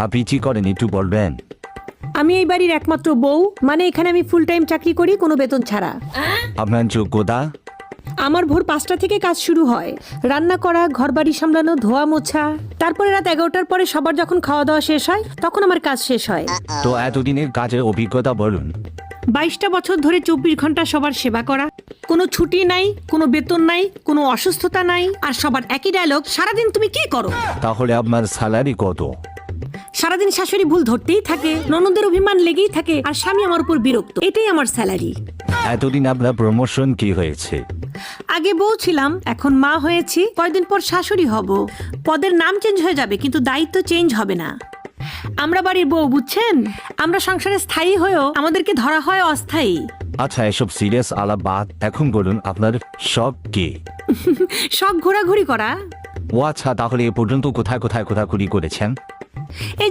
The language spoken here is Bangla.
আপনি কি করেন একটু বলবেন? আমি এই বাড়ির একমাত্র বউ, মানে এখানে আমি ফুল টাইম চাকরি করি কোনো বেতন ছাড়া। আপনার যোগ্যতা? আমার ভোর 5টা থেকে কাজ শুরু হয়, রান্না করা, ঘরবাড়ি সামলানো, ধোয়া মোছা। তারপরে রাত 11টার পরে সবার যখন খাওয়া দাওয়া শেষ হয় তখন আমার কাজ শেষ হয়। তো এতদিনের কাজের অভিজ্ঞতা বলুন। 22টা বছর ধরে 24 ঘন্টা সবার সেবা করা, কোনো ছুটি নাই, কোনো বেতন নাই, কোনো অসুস্থতা নাই, আর সবার একই ডায়লগ, সারাদিন তুমি কি করো? তাহলে আপনার স্যালারি কত? সারাদিন শাশুড়ি ভুল ধরতেই থাকে, ননদের অভিমান লেগেই থাকে, আর স্বামী আমার উপর বিরক্ত। এটাই আমার স্যালারি। এতদিন আপনার প্রমোশন কি হয়েছে? আগে বউ ছিলাম, এখন মা হয়েছি, কয়দিন পর শাশুড়ি হব। পদের নাম চেঞ্জ হয়ে যাবে কিন্তু দায়িত্ব চেঞ্জ হবে না। আমরা বাড়ির বউ, বুঝছেন? আমরা সংসারে স্থায়ী হয়েও আমাদেরকে ধরা হয় অস্থায়ী। আচ্ছা, এসব সিরিয়াস আলাপ বাদ, এখন বলুন আপনার শখ কি? সব ঘোরাঘুরি করা। ও আচ্ছা, তাহলে এ পর্যন্ত কোথায় কোথায় ঘোরাঘুরি করেছেন? এই